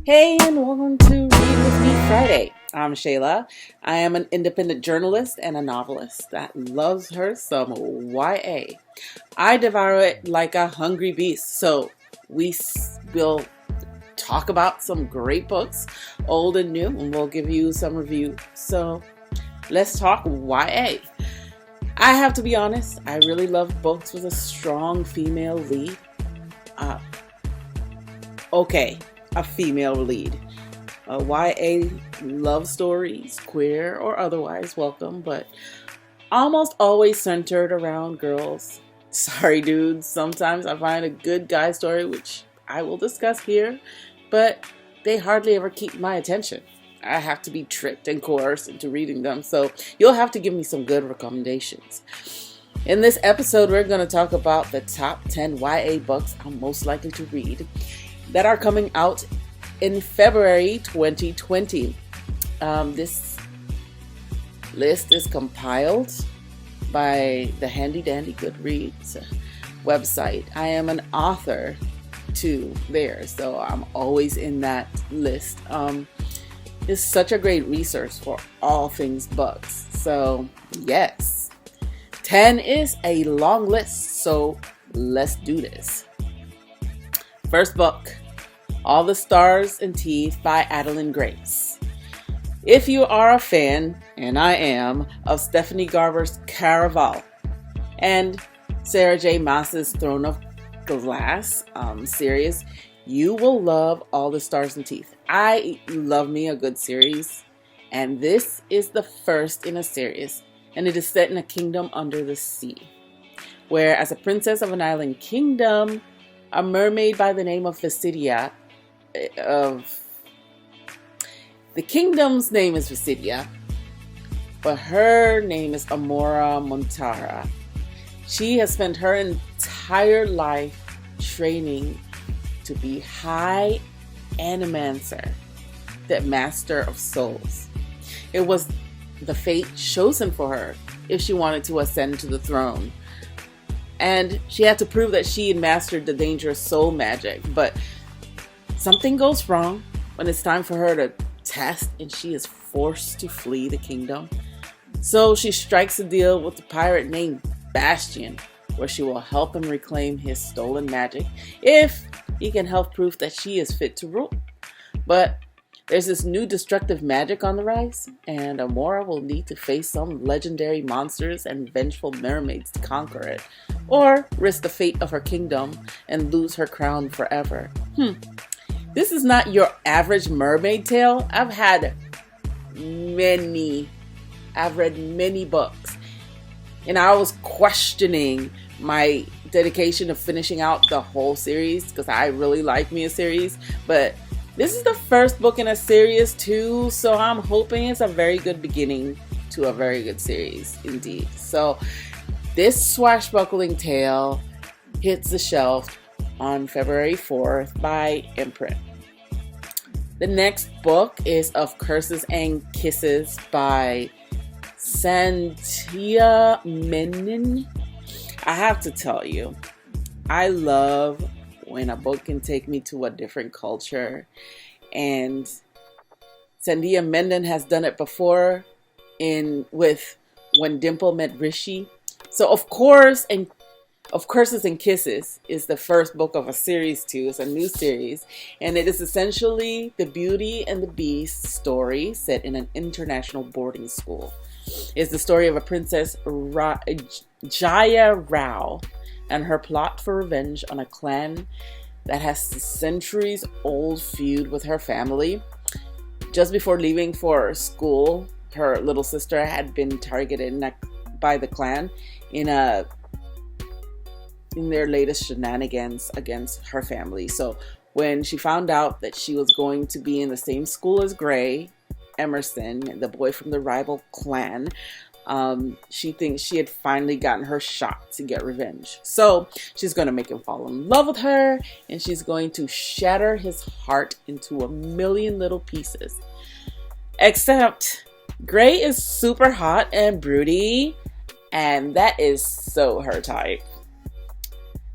Hey, and welcome to Read With Me Friday. I'm Shayla. I am an independent journalist and a novelist that loves her some YA. I devour it like a hungry beast, so will talk about some great books, old and new, and we'll give you some review. So let's talk YA. I have to be honest, I really love books with a strong female lead. A female lead. YA love stories, queer or otherwise, welcome, but almost always centered around girls. Sorry, dudes, sometimes I find a good guy story, which I will discuss here, but they hardly ever keep my attention. I have to be tricked and coerced into reading them, so you'll have to give me some good recommendations. In this episode, we're going to talk about the top 10 YA books I'm most likely to read that are coming out in February 2020. This list is compiled by the handy dandy Goodreads website. I am an author too there, so I'm always in that list. It's such a great resource for all things books. So yes, 10 is a long list, so let's do this. First book, All the Stars and Teeth by Adalyn Grace. If you are a fan, and I am, of Stephanie Garber's Caraval and Sarah J. Maas's Throne of Glass series, you will love All the Stars and Teeth. I love me a good series, and this is the first in a series, and it is set in a kingdom under the sea, where as a princess of an island kingdom, a mermaid by the name of Visidia the kingdom's name is Visidia, but her name is Amora Montara. She has spent her entire life training to be High Animancer, the Master of Souls. It was the fate chosen for her if she wanted to ascend to the throne. And she had to prove that she had mastered the dangerous soul magic, but something goes wrong when it's time for her to test and she is forced to flee the kingdom. So she strikes a deal with the pirate named Bastian, where she will help him reclaim his stolen magic if he can help prove that she is fit to rule. But there's this new destructive magic on the rise, and Amora will need to face some legendary monsters and vengeful mermaids to conquer it, or risk the fate of her kingdom and lose her crown forever. This is not your average mermaid tale. I've read many books, and I was questioning my dedication of finishing out the whole series because I really like me a series, but this is the first book in a series too, so I'm hoping it's a very good beginning to a very good series indeed. So this swashbuckling tale hits the shelf on February 4th by Imprint. The next book is Of Curses and Kisses by Sandhya Menon. I have to tell you, I love when a book can take me to a different culture, and Sandhya Menon has done it before with When Dimple Met Rishi. So of Curses and Kisses is the first book of a series too. It's a new series, and it is essentially the Beauty and the Beast story set in an international boarding school. It's the story of a princess, Jaya Rao, and her plot for revenge on a clan that has a centuries-old feud with her family. Just before leaving for school, her little sister had been targeted by the clan in their latest shenanigans against her family. So when she found out that she was going to be in the same school as Gray Emerson, the boy from the rival clan, she thinks she had finally gotten her shot to get revenge. So she's going to make him fall in love with her, and she's going to shatter his heart into a million little pieces. Except Gray is super hot and broody, and that is so her type.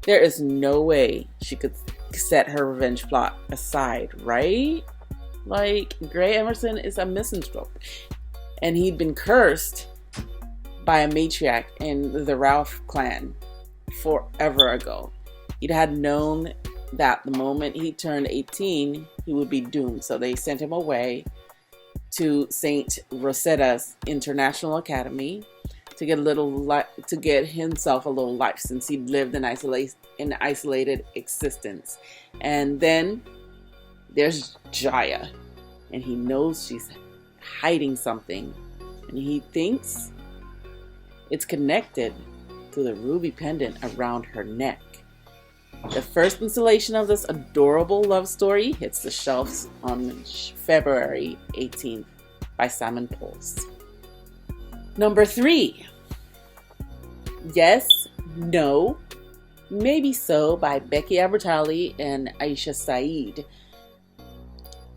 There is no way she could set her revenge plot aside, right? Like, Gray Emerson is a misanthrope, and he'd been cursed by a matriarch in the Ralph clan forever ago. He'd had known that the moment he turned 18, he would be doomed. So they sent him away to St. Rosetta's International Academy to get himself a little life, since he'd lived an isolated existence. And then there's Jaya, and he knows she's hiding something, and he thinks it's connected to the ruby pendant around her neck. The first installation of this adorable love story hits the shelves on February 18th by Simon Pulse. Number 3, Yes, No, Maybe So by Becky Albertalli and Aisha Saeed.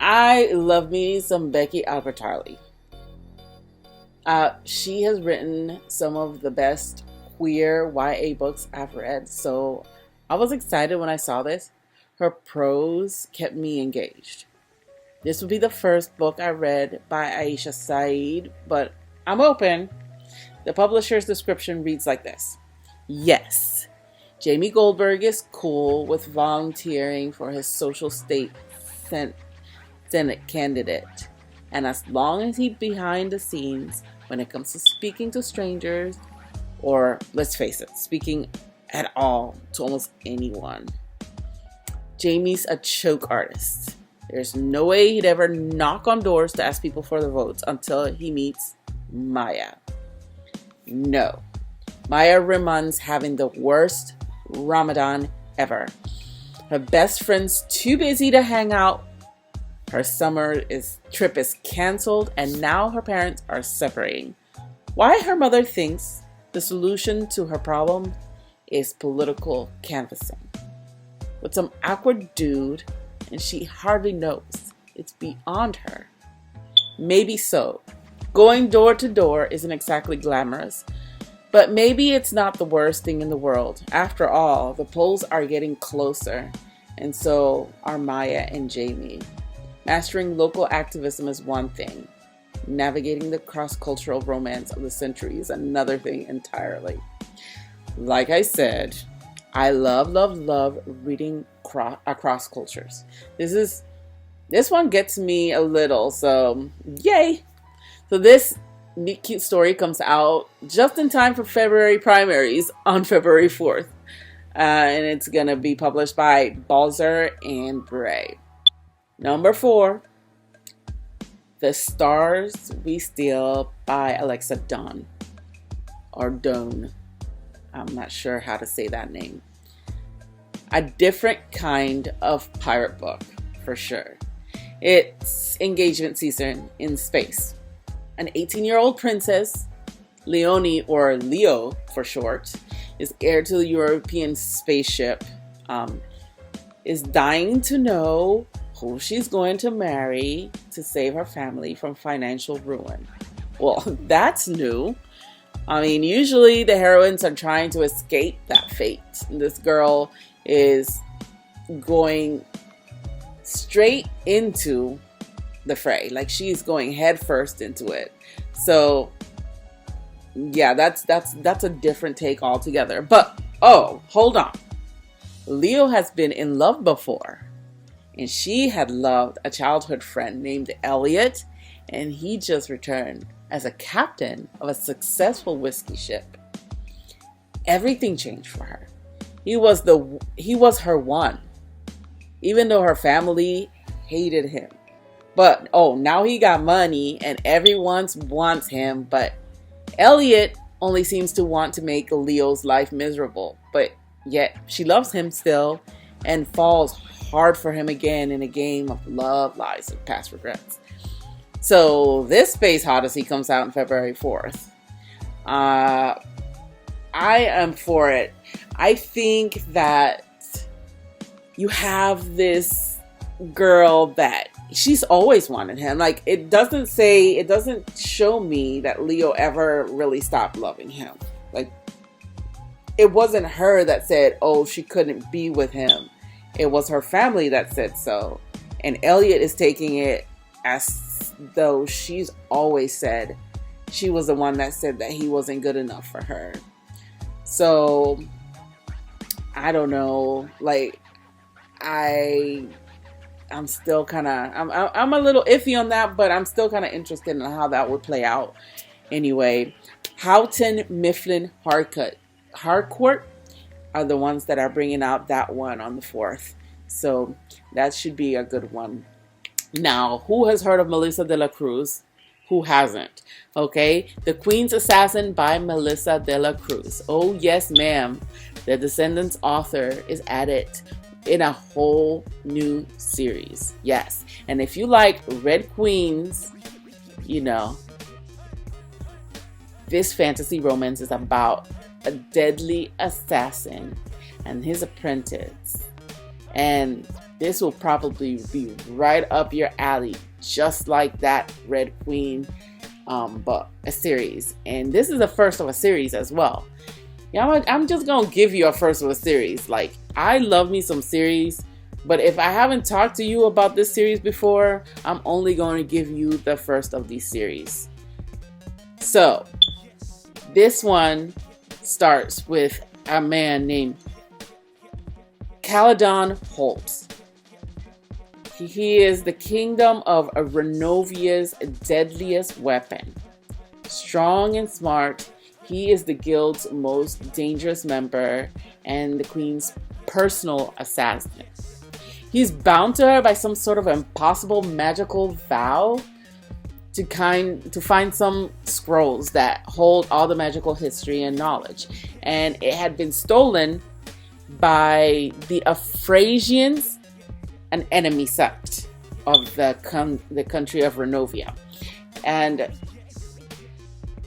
I love me some Becky Albertalli. She has written some of the best queer YA books I've read, so I was excited when I saw this. Her prose kept me engaged. This would be the first book I read by Aisha Saeed, but I'm open. The publisher's description reads like this. Yes, Jamie Goldberg is cool with volunteering for his social state Senate candidate. And as long as he's behind the scenes when it comes to speaking to strangers, or let's face it, speaking at all to almost anyone, Jamie's a choke artist. There's no way he'd ever knock on doors to ask people for their votes until he meets Maya. No. Maya Rimon's having the worst Ramadan ever. Her best friend's too busy to hang out. Her trip is canceled, and now her parents are separating. Why her mother thinks the solution to her problem is political canvassing with some awkward dude, and she hardly knows. It's beyond her. Maybe so. Going door to door isn't exactly glamorous, but maybe it's not the worst thing in the world. After all, the polls are getting closer, and so are Maya and Jamie. Mastering local activism is one thing. Navigating the cross-cultural romance of the century is another thing entirely. Like I said, I love reading across cultures. This one gets me a little, so yay! So this neat, cute story comes out just in time for February primaries on February 4th. And it's going to be published by Balzer and Bray. Number 4, The Stars We Steal by Alexa Donne. Or Doan. I'm not sure how to say that name. A different kind of pirate book, for sure. It's engagement season in space. An 18-year-old princess, Leonie, or Leo for short, is heir to the European spaceship, is dying to know who she's going to marry to save her family from financial ruin. Well, that's new. I mean, usually the heroines are trying to escape that fate. This girl is going straight into the fray. Like, she's going head first into it. So, yeah, that's a different take altogether. But, oh, hold on. Leo has been in love before. And she had loved a childhood friend named Elliot. And he just returned as a captain of a successful whiskey ship. Everything changed for her. He was her one. Even though her family hated him. But, now he got money and everyone wants him. But Elliot only seems to want to make Leo's life miserable. But yet she loves him still and falls hard for him again in a game of love, lies, and past regrets. So this Space Odyssey comes out on February 4th. I am for it. I think that you have this girl that she's always wanted him. Like, it doesn't show me that Leo ever really stopped loving him. Like, it wasn't her that said, she couldn't be with him. It was her family that said so. And Elliot is taking it as though she's always said she was the one that said that he wasn't good enough for her. So I don't know, like I'm still kind of I'm a little iffy on that, but I'm still kind of interested in how that would play out. Anyway, Houghton, Mifflin, Harcourt are the ones that are bringing out that one on the 4th. So that should be a good one. Now, who has heard of Melissa de la Cruz? Who hasn't? Okay, The Queen's Assassin by Melissa de la Cruz. Oh yes, ma'am. The Descendants author is at it in a whole new series. Yes, and if you like Red Queens, you know, this fantasy romance is about a deadly assassin and his apprentice. And this will probably be right up your alley, just like that Red Queen but a series. And this is the first of a series as well. Yeah, I'm just gonna give you a first of a series. Like, I love me some series, but if I haven't talked to you about this series before, I'm only going to give you the first of these series. So this one starts with a man named Caledon Holt. He is the kingdom of Renovia's deadliest weapon. Strong and smart, he is the guild's most dangerous member and the queen's personal assassin. He's bound to her by some sort of impossible magical vow to find some scrolls that hold all the magical history and knowledge. And it had been stolen by the Euphrasians, an enemy sect of the country of Renovia. And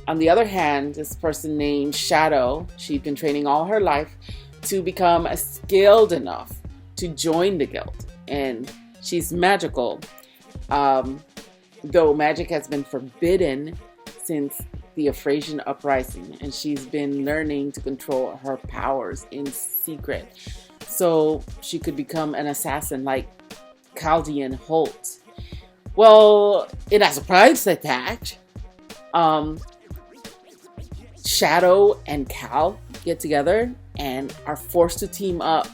on the other hand, this person named Shadow, she'd been training all her life to become skilled enough to join the guild. And she's magical, though magic has been forbidden since the Euphrasian uprising, and she's been learning to control her powers in secret so she could become an assassin like Caledon Holt. Well, in a surprise attack, Shadow and Cal get together and are forced to team up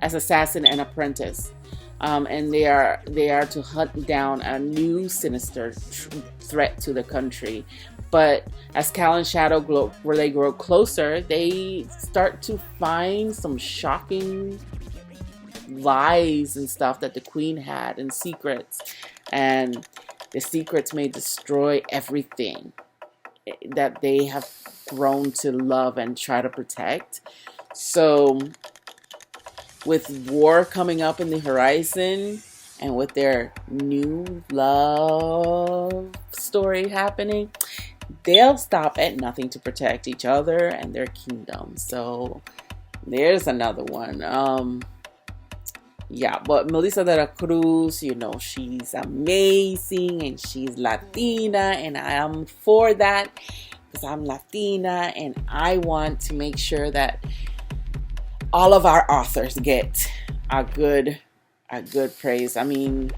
as assassin and apprentice. And they are to hunt down a new sinister threat to the country. But as Cal and Shadow grow closer, they start to find some shocking lies and stuff that the queen had and secrets. And the secrets may destroy everything that they have grown to love and try to protect. So with war coming up in the horizon and with their new love story happening, they'll stop at nothing to protect each other and their kingdom. So there's another one. Yeah, but Melissa de la Cruz, you know, she's amazing and she's Latina, and I am for that because I'm Latina and I want to make sure that all of our authors get a good praise. I mean,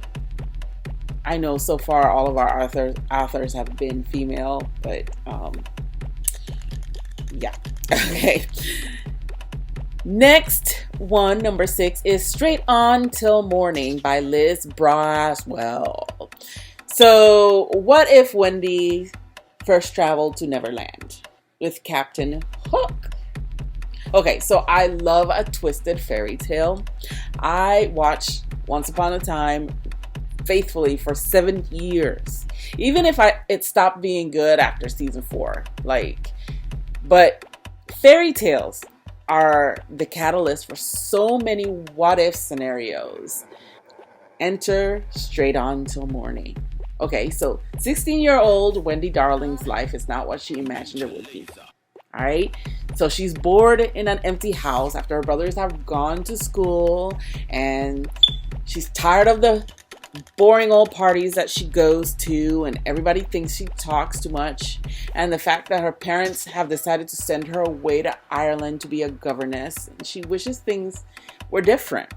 I know so far all of our authors have been female, but yeah. Okay. Next one, number 6, is Straight On Till Morning by Liz Braswell. So, what if Wendy first traveled to Neverland with Captain Hook? Okay, so I love a twisted fairy tale. I watched Once Upon a Time faithfully for 7 years, even if it stopped being good after season 4. But fairy tales are the catalyst for so many what if scenarios. Enter Straight On Till Morning. Okay, so 16-year-old Wendy Darling's life is not what she imagined it would be. All right, so she's bored in an empty house after her brothers have gone to school, and she's tired of the boring old parties that she goes to, and everybody thinks she talks too much, and the fact that her parents have decided to send her away to Ireland to be a governess, and she wishes things were different.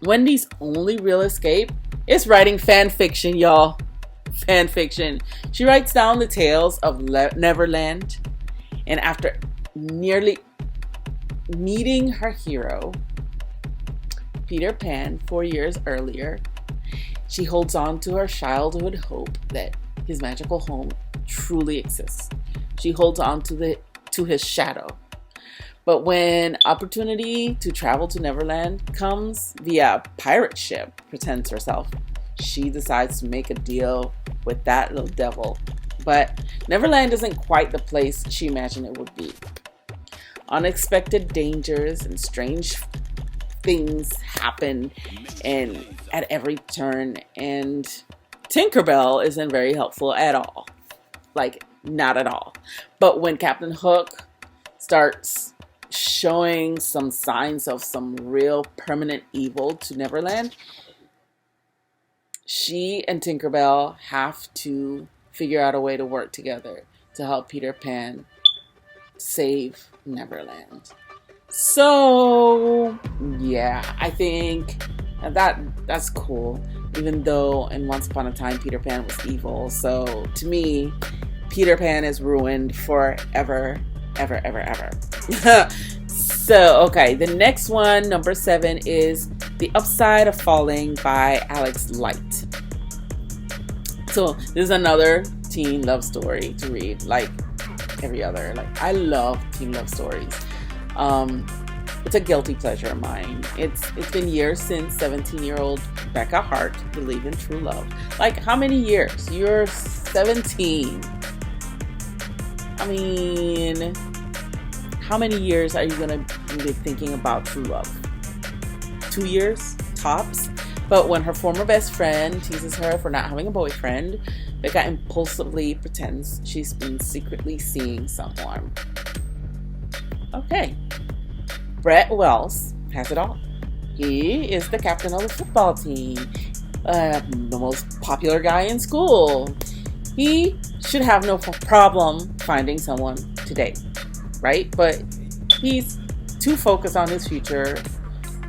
Wendy's only real escape It's writing fan fiction, y'all. Fan fiction. She writes down the tales of Neverland, and after nearly meeting her hero, Peter Pan, 4 years earlier, she holds on to her childhood hope that his magical home truly exists. She holds on to his shadow. But when opportunity to travel to Neverland comes via a pirate ship presents herself, she decides to make a deal with that little devil. But Neverland isn't quite the place she imagined it would be. Unexpected dangers and strange things happen and at every turn, and Tinkerbell isn't very helpful at all. Like, not at all. But when Captain Hook starts showing some signs of some real permanent evil to Neverland, she and Tinkerbell have to figure out a way to work together to help Peter Pan save Neverland. So, yeah, I think that's cool. Even though in Once Upon a Time Peter Pan was evil. So, to me, Peter Pan is ruined forever, ever, ever, ever. So, okay, the next one, number 7, is The Upside of Falling by Alex Light. So, this is another teen love story to read, like every other. Like, I love teen love stories. It's a guilty pleasure of mine. It's been years since 17-year-old Becca Hart believed in true love. Like, how many years? You're 17. I mean, how many years are you gonna be thinking about true love? 2 years tops. But when her former best friend teases her for not having a boyfriend, Becca impulsively pretends she's been secretly seeing someone. Okay. Brett Wells has it all. He is the captain of the football team, the most popular guy in school. He should have no problem finding someone to date, right? But he's too focused on his future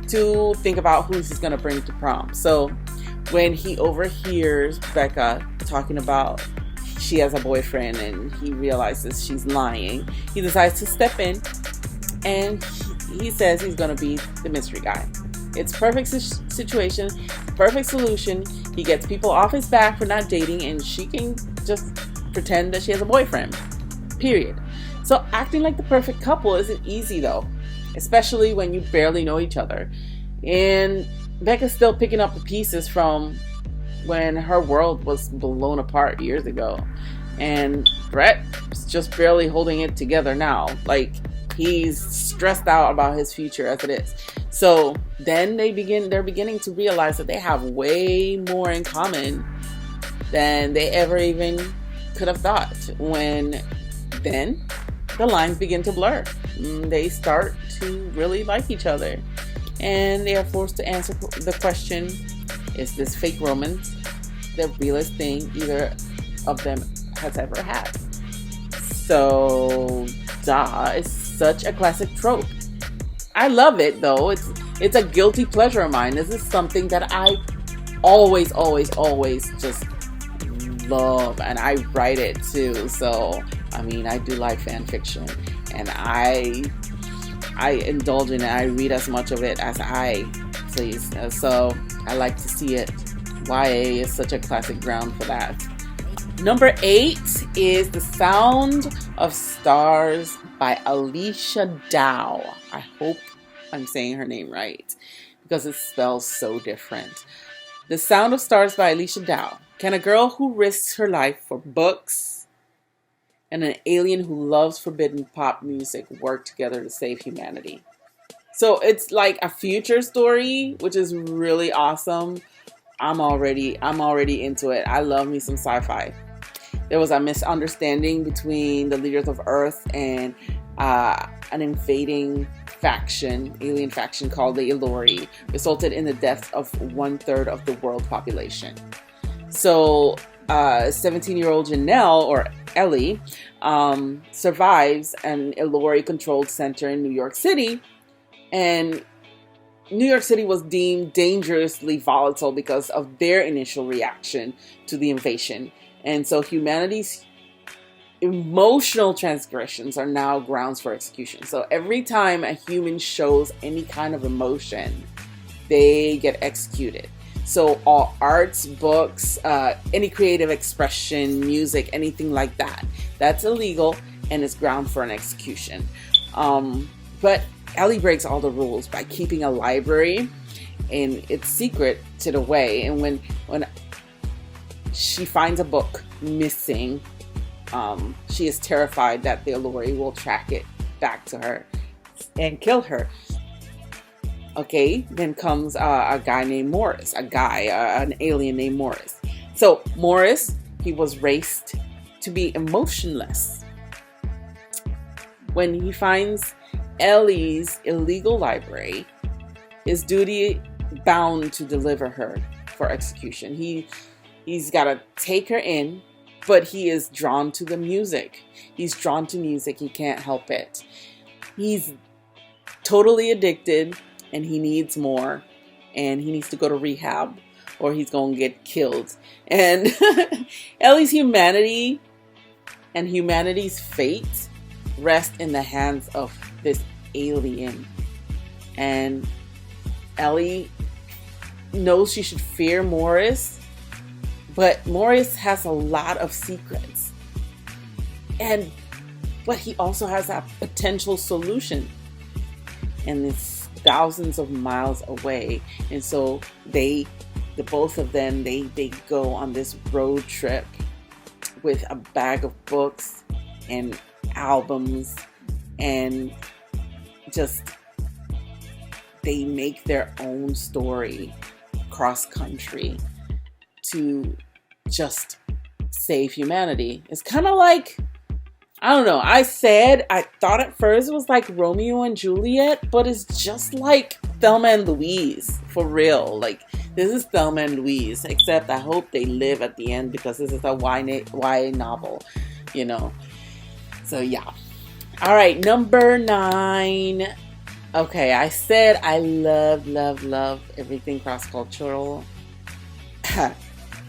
to think about who he's going to bring to prom. So when he overhears Becca talking about she has a boyfriend and he realizes she's lying, he decides to step in and he says he's going to be the mystery guy. It's perfect situation, perfect solution. He gets people off his back for not dating, and she can just pretend that she has a boyfriend. Period. So acting like the perfect couple isn't easy though, especially when you barely know each other. And Becca's still picking up the pieces from when her world was blown apart years ago. And Brett's just barely holding it together now. Like, he's stressed out about his future as it is. So then they're beginning to realize that they have way more in common than they ever even could have thought. When then the lines begin to blur. They start to really like each other. And they are forced to answer the question, is this fake romance the realest thing either of them has ever had? So, it's such a classic trope. I love it though. It's a guilty pleasure of mine. This is something that I always just love, and I write it too. So, I mean, I do like fan fiction, and I indulge in it. I read as much of it as I please. So I like to see it. YA is such a classic ground for that. Number 8 is The Sound of Stars by Alicia Dow. I hope I'm saying her name right, because it spells so different. The Sound of Stars by Alicia Dow. Can a girl who risks her life for books and an alien who loves forbidden pop music work together to save humanity? So it's like a future story, which is really awesome. I'm already into it. I love me some sci-fi. There was a misunderstanding between the leaders of Earth and an invading alien faction called the Ilori, resulted in the death of 1/3 of the world population. So 17-year-old Janelle, or Ellie, survives an Ilori-controlled center in New York City, and New York City was deemed dangerously volatile because of their initial reaction to the invasion. And so humanity's emotional transgressions are now grounds for execution. So every time a human shows any kind of emotion, they get executed. So all arts, books, any creative expression, music, anything like that, that's illegal and is ground for an execution. But Ellie breaks all the rules by keeping a library, and it's secret to the way. And when she finds a book missing, she is terrified that the Alluri will track it back to her and kill her. Okay, then comes a guy named Morris, an alien named Morris. So Morris, he was raised to be emotionless. When he finds Ellie's illegal library, his duty bound to deliver her for execution. He's got to take her in, but he is drawn to the music. He's drawn to music. He can't help it. He's totally addicted, and he needs more, and he needs to go to rehab or he's going to get killed. And Ellie's humanity and humanity's fate rest in the hands of this alien. And Ellie knows she should fear Morris, but Morris has a lot of secrets. But he also has a potential solution. And it's thousands of miles away. And so the both of them, they go on this road trip with a bag of books and albums, and just they make their own story cross country to just save humanity. It's kind of like, I don't know, I thought at first it was like Romeo and Juliet, but it's just like Thelma and Louise, for real. Like, this is Thelma and Louise, except I hope they live at the end, because this is a YA novel, you know. So yeah. All right, number 9. Okay, I said I love everything cross-cultural.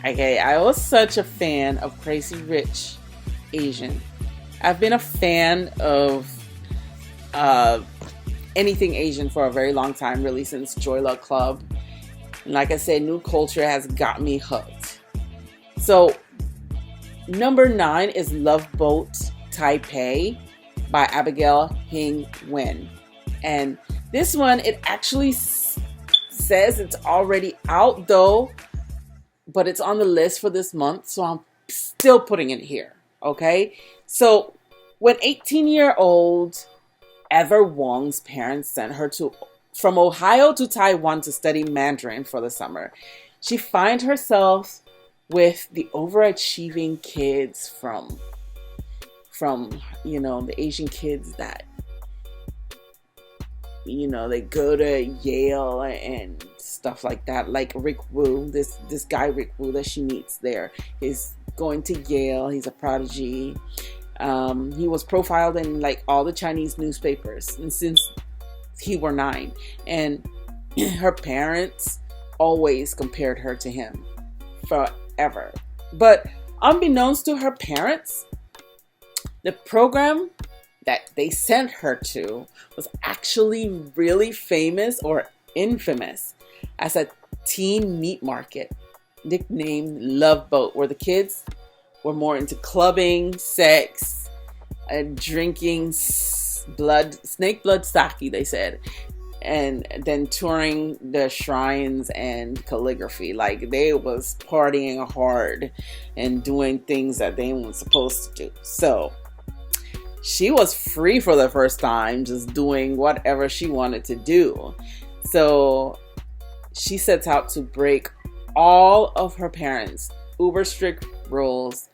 Okay, I was such a fan of Crazy Rich Asian. I've been a fan of anything Asian for a very long time, really since Joy Luck Club. And like I said, new culture has got me hooked. So number 9 is Love Boat Taipei by Abigail Hing Wen. And this one, it actually says it's already out though, but it's on the list for this month, so I'm still putting it here. Okay, so when 18-year-old Ever Wong's parents sent her from Ohio to Taiwan to study Mandarin for the summer, she finds herself with the overachieving kids from the Asian kids that they go to Yale and stuff like that. Like Rick Wu, this guy Rick Wu that she meets there is going to Yale. He's a prodigy. He was profiled in like all the Chinese newspapers and since he were 9, and her parents always compared her to him forever. But unbeknownst to her parents, the program that they sent her to was actually really famous or infamous as a teen meat market nicknamed Love Boat, where the kids were more into clubbing, sex, and drinking snake blood sake, they said, and then touring the shrines and calligraphy. Like, they was partying hard and doing things that they weren't supposed to do. So she was free for the first time, just doing whatever she wanted to do. So she sets out to break all of her parents' uber strict rules.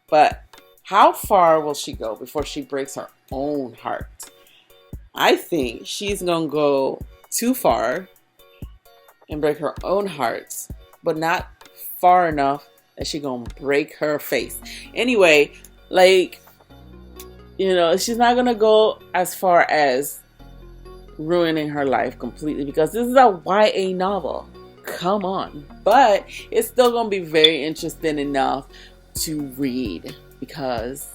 But how far will she go before she breaks her own heart? I think she's gonna go too far and break her own heart, but not far enough that she gonna break her face. Anyway, like, she's not gonna go as far as ruining her life completely because this is a YA novel. Come on. But it's still going to be very interesting enough to read because,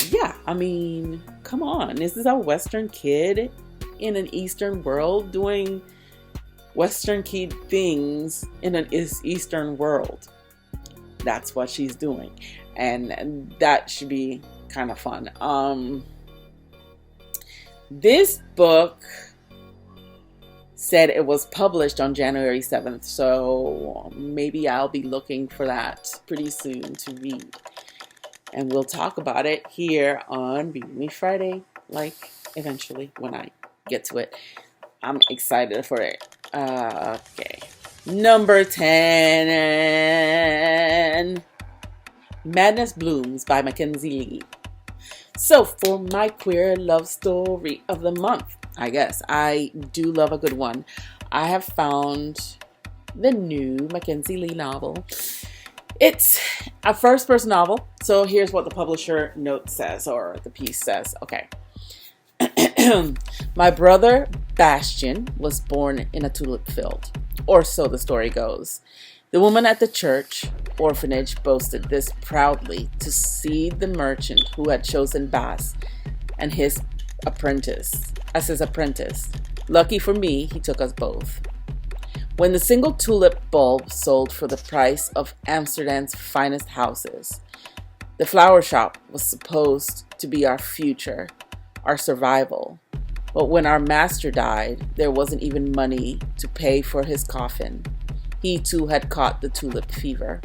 yeah, I mean, come on. This is a Western kid in an Eastern world doing Western kid things in an Eastern world. That's what she's doing. And that should be kind of fun. This book said it was published on January 7th, so maybe I'll be looking for that pretty soon to read. And we'll talk about it here on Read Me Friday, like eventually when I get to it. I'm excited for it. Okay. Number 10. Madness Blooms by Mackenzie Lee. So for my queer love story of the month, I guess, I do love a good one. I have found the new Mackenzie Lee novel. It's a first-person novel. So here's what the publisher note says, or the piece says. Okay. My brother Bastian was born in a tulip field, or so the story goes. The woman at the church orphanage boasted this proudly to see the merchant who had chosen Bas and his apprentice as his apprentice. Lucky for me, he took us both. When the single tulip bulb sold for the price of Amsterdam's finest houses, the flower shop was supposed to be our future, our survival. But when our master died, there wasn't even money to pay for his coffin. He too had caught the tulip fever.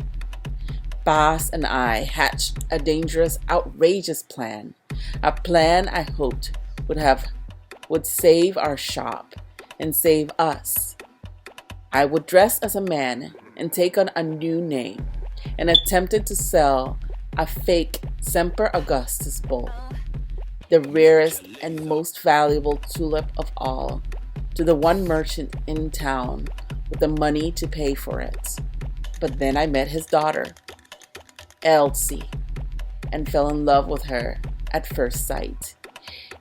Bas and I hatched a dangerous, outrageous plan. A plan I hoped would save our shop and save us. I would dress as a man and take on a new name and attempted to sell a fake Semper Augustus bulb, the rarest and most valuable tulip of all, to the one merchant in town with the money to pay for it. But then I met his daughter, Elsie, and fell in love with her at first sight.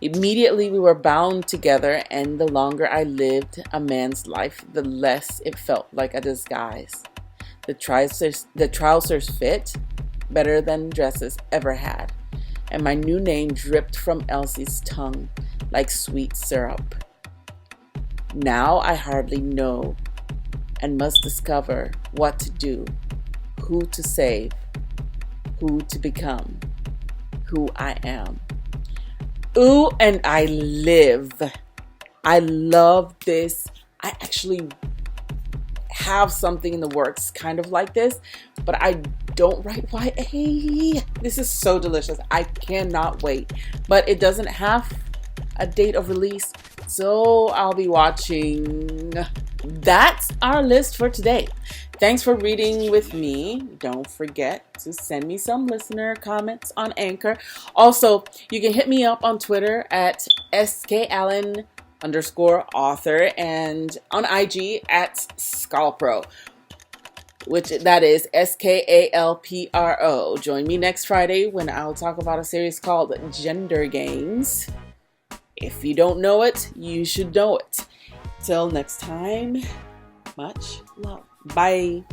Immediately we were bound together, and the longer I lived a man's life, the less it felt like a disguise. The trousers fit better than dresses ever had, and my new name dripped from Elsie's tongue like sweet syrup. Now I hardly know and must discover what to do, who to save, who to become, who I am. Ooh, and I live. I love this. I actually have something in the works kind of like this, but I don't write YA. This is so delicious. I cannot wait. But it doesn't have a date of release, so I'll be watching. That's our list for today. Thanks for reading with me. Don't forget to send me some listener comments on Anchor. Also, you can hit me up on Twitter at SKAllen_author and on IG at Skalpro, which that is SKALPRO. Join me next Friday when I'll talk about a series called Gender Games. If you don't know it, you should know it. Till next time, much love. Bye.